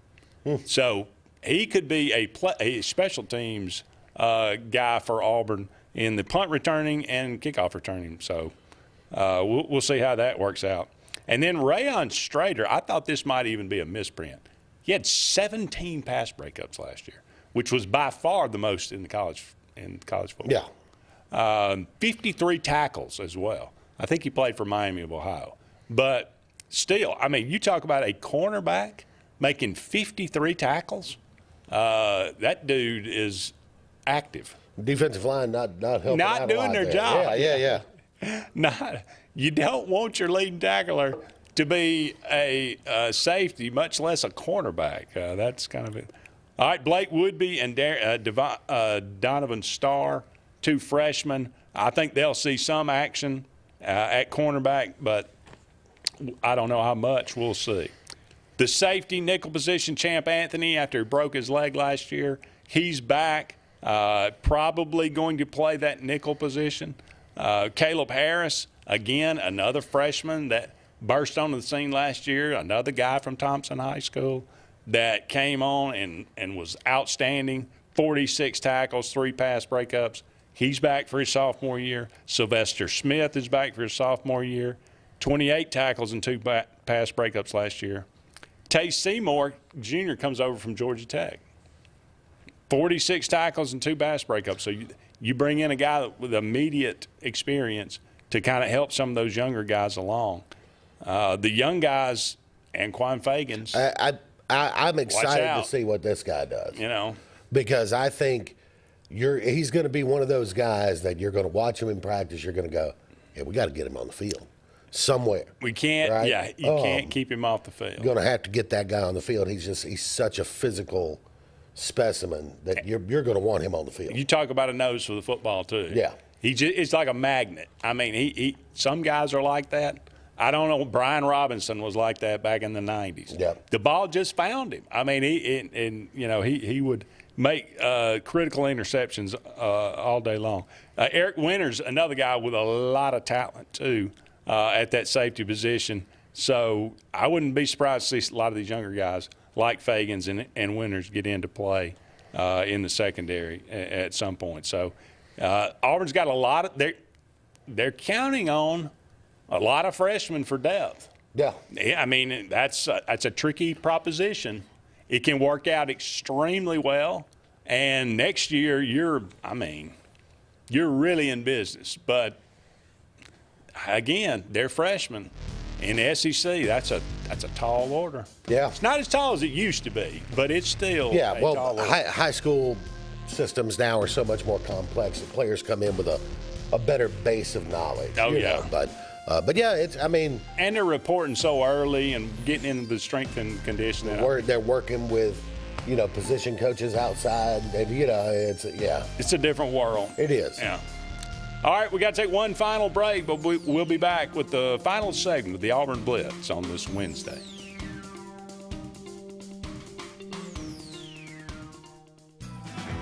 So he could be a special teams guy for Auburn in the punt returning and kickoff returning. So we'll see how that works out. And then Rayon Strader, I thought this might even be a misprint. He had 17 pass breakups last year, which was by far the most in college football. Yeah. 53 tackles as well. I think he played for Miami of Ohio. But still, I mean, you talk about a cornerback making 53 tackles. That dude is active. Defensive line not helping not out doing a lot their there. job. Yeah. You don't want your leading tackler to be a safety, much less a cornerback. That's kind of it. All right, Blake Woodby and Donovan Starr, 2 freshmen. I think they'll see some action at cornerback, but I don't know how much. We'll see. The safety nickel position, Champ Anthony, after he broke his leg last year, he's back, probably going to play that nickel position. Caleb Harris, again, another freshman that burst onto the scene last year, another guy from Thompson High School that came on and was outstanding, 46 tackles, 3 pass breakups. He's back for his sophomore year. Sylvester Smith is back for his sophomore year, 28 tackles and 2 pass breakups last year. Tay Seymour Jr. comes over from Georgia Tech, 46 tackles and 2 pass breakups. So you bring in a guy with immediate experience to kind of help some of those younger guys along. The young guys, Anquan Fagans. I'm excited to see what this guy does. You know, because I think he's going to be one of those guys that you're going to watch him in practice. You're going to go, yeah, we got to get him on the field somewhere. We can't. Right? Yeah, you can't keep him off the field. You're going to have to get that guy on the field. He's such a physical specimen that you're going to want him on the field. You talk about a nose for the football too. Yeah. It's like a magnet. I mean, he some guys are like that. I don't know. Brian Robinson was like that back in the 90s. Yeah. The ball just found him. I mean, he would make critical interceptions all day long. Eric Winters, another guy with a lot of talent too at that safety position. So I wouldn't be surprised to see a lot of these younger guys like Fagans and Winters get into play in the secondary at some point. So Auburn's got a lot of they're counting on a lot of freshmen for depth. Yeah. I mean, that's a tricky proposition. It can work out extremely well, and next year you're really in business. But again, they're freshmen. In the SEC, that's a tall order. Yeah. It's not as tall as it used to be, but it's still a tall order. High school systems now are so much more complex that players come in with a better base of knowledge. Oh, yeah. But yeah, and they're reporting so early and getting into the strength and conditioning. They're working with, position coaches outside. And, it's a different world. It is. Yeah. All right, we got to take one final break, but we'll be back with the final segment of the Auburn Blitz on this Wednesday.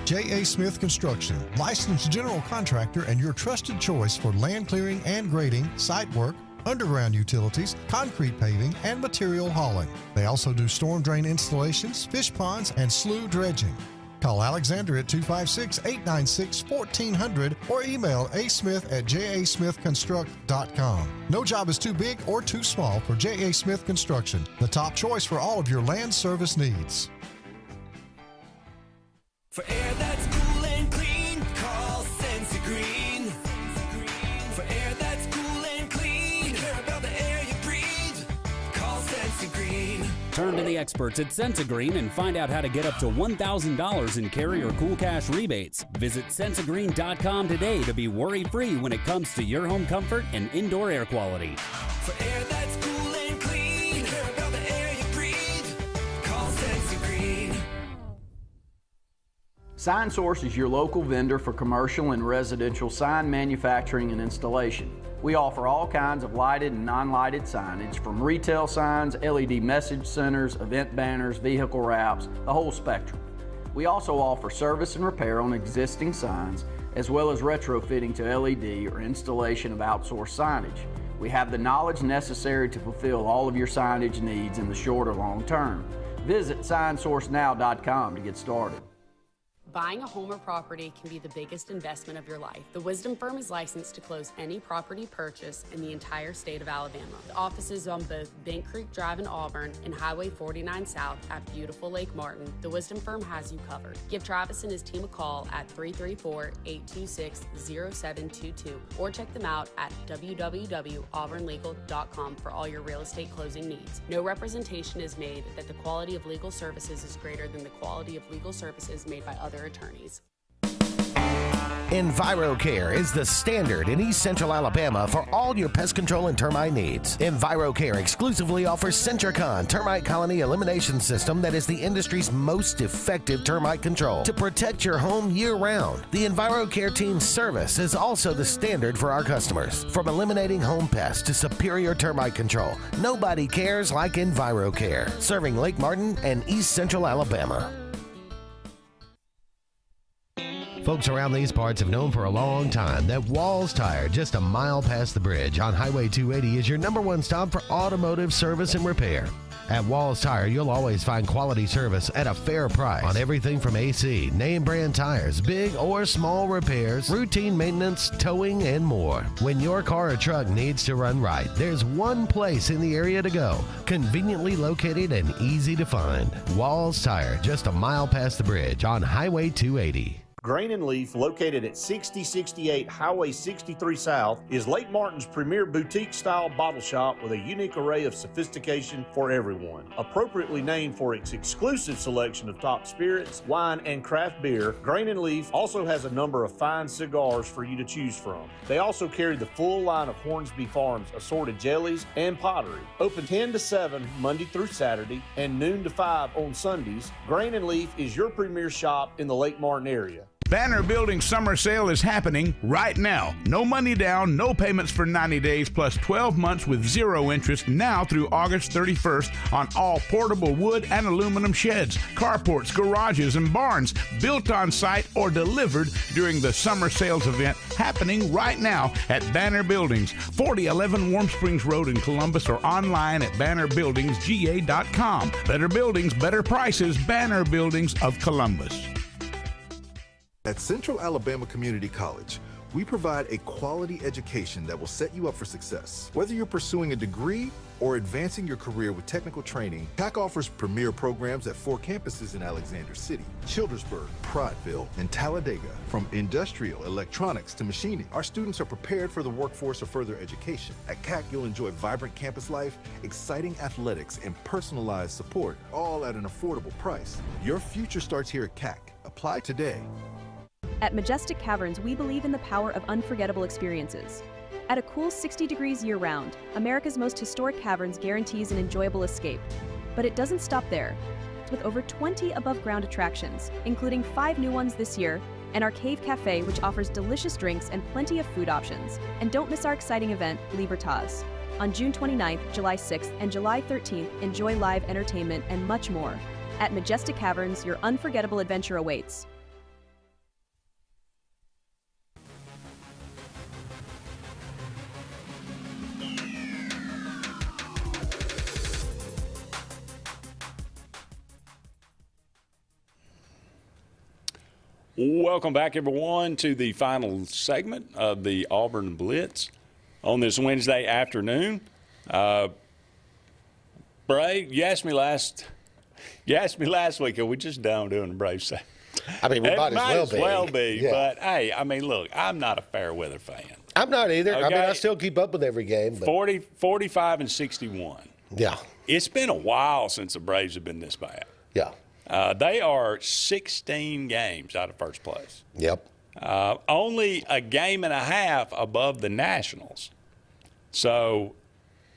J.A. Smith Construction, licensed general contractor and your trusted choice for land clearing and grading, site work, underground utilities, concrete paving, and material hauling. They also do storm drain installations, fish ponds, and slough dredging. Call Alexander at 256-896-1400 or email asmith@jasmithconstruct.com. No job is too big or too small for J.A. Smith Construction, the top choice for all of your land service needs. For air that's cool and clean, call Senza Green. For air that's cool and clean, care about the air you breathe, call Senza Green. Turn to the experts at Sensagreen and find out how to get up to $1,000 in carry or cool cash rebates. Visit Sensagreen.com today to be worry-free when it comes to your home comfort and indoor air quality. For air that's cool and clean, care about the air you breathe, call Senza Green. Sign Source is your local vendor for commercial and residential sign manufacturing and installation. We offer all kinds of lighted and non-lighted signage, from retail signs, LED message centers, event banners, vehicle wraps, the whole spectrum. We also offer service and repair on existing signs, as well as retrofitting to LED or installation of outsourced signage. We have the knowledge necessary to fulfill all of your signage needs in the short or long term. Visit signsourcenow.com to get started. Buying a home or property can be the biggest investment of your life. The Wisdom Firm is licensed to close any property purchase in the entire state of Alabama. The offices on both Bent Creek Drive in Auburn and Highway 49 South at beautiful Lake Martin. The Wisdom Firm has you covered. Give Travis and his team a call at 334-826-0722 or check them out at www.auburnlegal.com for all your real estate closing needs. No representation is made that the quality of legal services is greater than the quality of legal services made by other attorneys. EnviroCare is the standard in East Central Alabama for all your pest control and termite needs. EnviroCare exclusively offers Centricon termite colony elimination system that is the industry's most effective termite control to protect your home year-round. The EnviroCare team's service is also the standard for our customers. From eliminating home pests to superior termite control, nobody cares like EnviroCare, serving Lake Martin and East Central Alabama. Folks around these parts have known for a long time that Walls Tire, just a mile past the bridge on Highway 280, is your #1 stop for automotive service and repair. At Walls Tire, you'll always find quality service at a fair price on everything from AC, name brand tires, big or small repairs, routine maintenance, towing, and more. When your car or truck needs to run right, there's one place in the area to go, conveniently located and easy to find. Walls Tire, just a mile past the bridge on Highway 280. Grain and Leaf, located at 6068 Highway 63 South, is Lake Martin's premier boutique-style bottle shop with a unique array of sophistication for everyone. Appropriately named for its exclusive selection of top spirits, wine, and craft beer, Grain and Leaf also has a number of fine cigars for you to choose from. They also carry the full line of Hornsby Farms assorted jellies and pottery. Open 10 to 7 Monday through Saturday and noon to 5 on Sundays, Grain and Leaf is your premier shop in the Lake Martin area. Banner Building Summer Sale is happening right now. No money down, no payments for 90 days, plus 12 months with zero interest now through August 31st on all portable wood and aluminum sheds, carports, garages, and barns built on site or delivered during the summer sales event happening right now at Banner Buildings, 4011 Warm Springs Road in Columbus, or online at bannerbuildingsga.com. Better buildings, better prices, Banner Buildings of Columbus. At Central Alabama Community College, we provide a quality education that will set you up for success. Whether you're pursuing a degree or advancing your career with technical training, TAC offers premier programs at 4 campuses in Alexander City, Childersburg, Prattville, and Talladega. From industrial, electronics to machining, our students are prepared for the workforce or further education. At CAC, you'll enjoy vibrant campus life, exciting athletics, and personalized support, all at an affordable price. Your future starts here at CAC. Apply today. At Majestic Caverns, we believe in the power of unforgettable experiences. At a cool 60 degrees year-round, America's most historic caverns guarantees an enjoyable escape. But it doesn't stop there. With over 20 above-ground attractions, including 5 new ones this year, and our Cave Cafe, which offers delicious drinks and plenty of food options. And don't miss our exciting event, Libertaz. On June 29th, July 6th, and July 13th, enjoy live entertainment and much more. At Majestic Caverns, your unforgettable adventure awaits. Welcome back, everyone, to the final segment of the Auburn Blitz on this Wednesday afternoon. Bray, you asked me last week, are we just done doing the Braves segment? I mean, we might as well be. Yeah. But, hey, I mean, look, I'm not a fair weather fan. I'm not either. Okay? I mean, I still keep up with every game. But 45 and 61. Yeah. It's been a while since the Braves have been this bad. Yeah. They are 16 games out of first place. Yep. Only a game and a half above the Nationals. So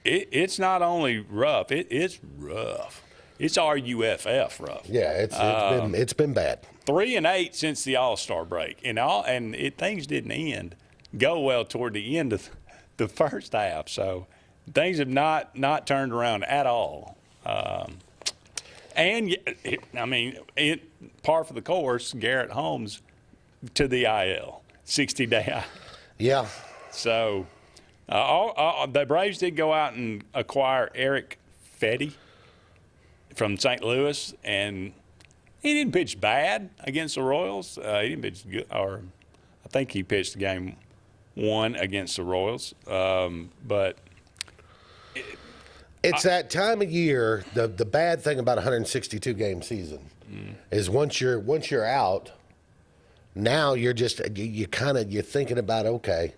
it's not only rough, it's rough. It's RUFF rough. Yeah, it's been bad. 3-8 since the All-Star break, things didn't go well toward the end of the first half. So things have not turned around at all. And I mean, par for the course, Garrett Holmes to the IL, 60-day. Yeah. So the Braves did go out and acquire Eric Fetty from St. Louis, and He didn't pitch bad against the Royals. He didn't pitch good, or I think he pitched game 1 against the Royals. But it's that time of year. The bad thing about a 162 game season is once you're out, now you're just you're thinking about, okay,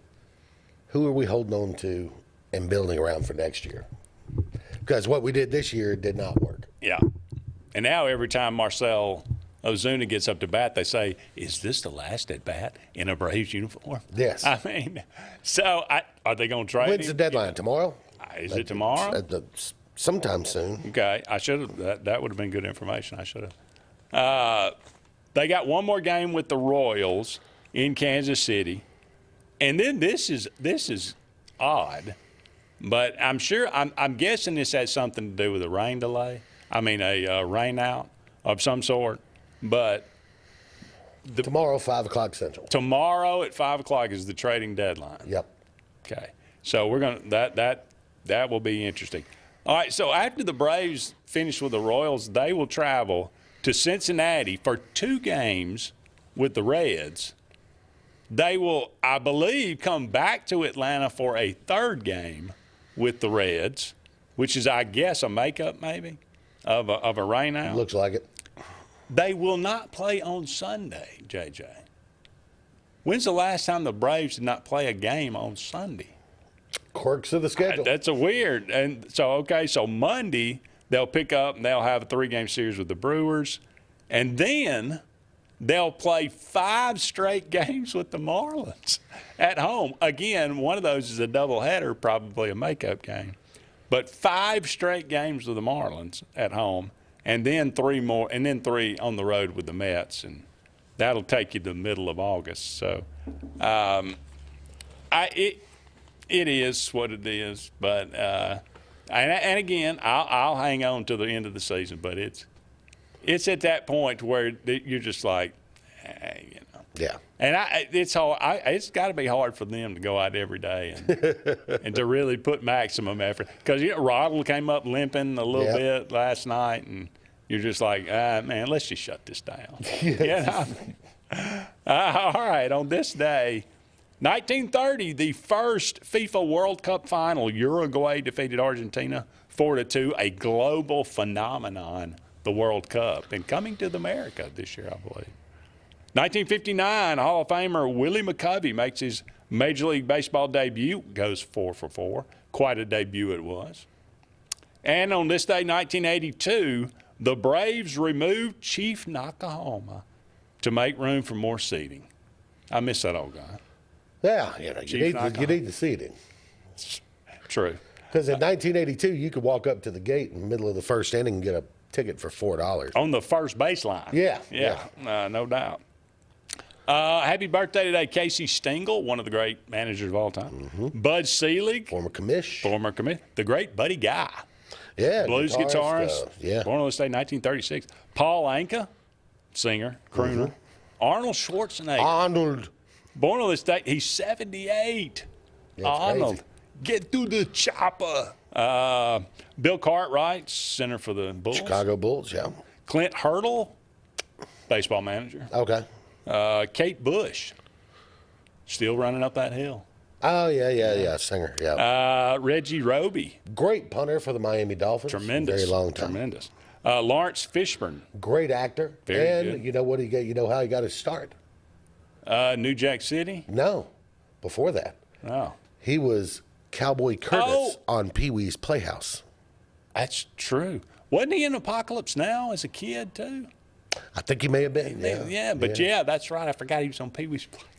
who are we holding on to and building around for next year? Because what we did this year did not work. Yeah. And now every time Marcell Ozuna gets up to bat, they say, is this the last at bat in a Braves uniform? Yes. I mean, so are they going to trade When's him? the deadline? Tomorrow? Is it tomorrow? Sometime soon. Okay. I should have. That would have been good information. I should have. They got one more game with the Royals in Kansas City. And then this is odd. But I'm guessing this has something to do with a rain delay. I mean, a rain out of some sort. But tomorrow, 5 o'clock Central. Tomorrow at 5 o'clock is the trading deadline. Yep. Okay. So we're gonna that will be interesting. All right. So after the Braves finish with the Royals, they will travel to Cincinnati for 2 games with the Reds. They will, I believe, come back to Atlanta for a 3rd game with the Reds, which is, I guess, a makeup maybe of a rain out. Looks like it. They will not play on Sunday, JJ. When's the last time the Braves did not play a game on Sunday? Quirks of the schedule. That's a weird. And so Monday they'll pick up and they'll have a 3-game series with the Brewers, and then they'll play 5 straight games with the Marlins at home. Again, one of those is a doubleheader, probably a makeup game. But 5 straight games with the Marlins at home, and then 3 more, and then 3 on the road with the Mets, and that'll take you to the middle of August. So, it is what it is. But and again, I'll hang on to the end of the season. But it's at that point where you're just like, you know. Yeah. And it's hard. It's got to be hard for them to go out every day and to really put maximum effort. Because Roddle came up limping a little bit last night, and you're just like, man, let's just shut this down. All right, on this day, 1930, the first FIFA World Cup final, Uruguay defeated Argentina 4-2, a global phenomenon, the World Cup, and coming to America this year, I believe. 1959, Hall of Famer Willie McCovey makes his Major League Baseball debut, goes 4 for 4. Quite a debut it was. And on this day, 1982, the Braves removed Chief Nakahama to make room for more seating. I miss that old guy. Yeah, you need the seating. True. Because in 1982, you could walk up to the gate in the middle of the first inning and get a ticket for $4. On the first baseline. Yeah. No doubt. Happy birthday today, Casey Stengel, one of the great managers of all time. Mm-hmm. Bud Selig. Former commish. The great Buddy Guy. Yeah. Blues guitarist. Yeah. Born on this day, 1936. Paul Anka, singer, crooner. Mm-hmm. Arnold Schwarzenegger. Arnold. Born on this day, he's 78. Arnold. Crazy. Get to the chopper. Bill Cartwright, center for the Bulls. Chicago Bulls, yeah. Clint Hurdle, baseball manager. Okay. Kate Bush, still running up that hill. Oh, yeah, singer, yeah. Reggie Roby. Great punter for the Miami Dolphins. Tremendous. Very long time. Tremendous. Lawrence Fishburne. Great actor. Very good. You know what he got? You know how he got his start? New Jack City? No, before that. Oh. He was Cowboy Curtis on Pee-wee's Playhouse. That's true. Wasn't he in Apocalypse Now as a kid, too? I think he may have been, yeah, that's right. I forgot he was on Pee-wee's Playhouse.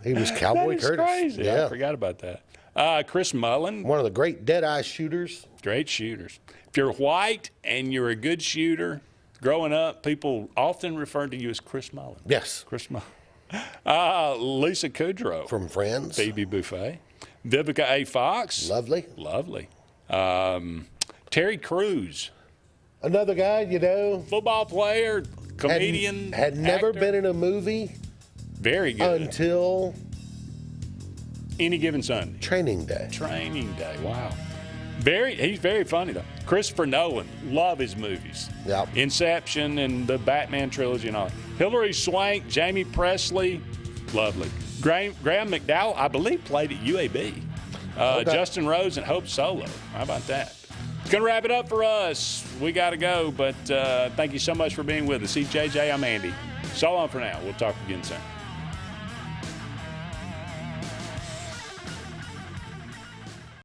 He was Cowboy That is Curtis. Crazy. Yeah. I forgot about that. Chris Mullen. One of the great dead-eye shooters. Great shooters. If you're white and you're a good shooter, growing up, people often refer to you as Chris Mullen. Yes. Chris Mullen. Lisa Kudrow. From Friends. Phoebe Buffet. Vivica A. Fox. Lovely. Terry Crews. Another guy, Football player, comedian. Had never actor. been in a movie. Very good. Until Any Given Sunday. Training Day. Wow. He's very funny, though. Christopher Nolan, love his movies. Yep. Inception and the Batman trilogy and all. Hilary Swank, Jamie Presley, lovely. Graham McDowell, I believe, played at UAB. Okay. Justin Rose and Hope Solo. How about that? It's going to wrap it up for us. We got to go, but thank you so much for being with us. He's JJ, I'm Andy. So long for now. We'll talk again soon.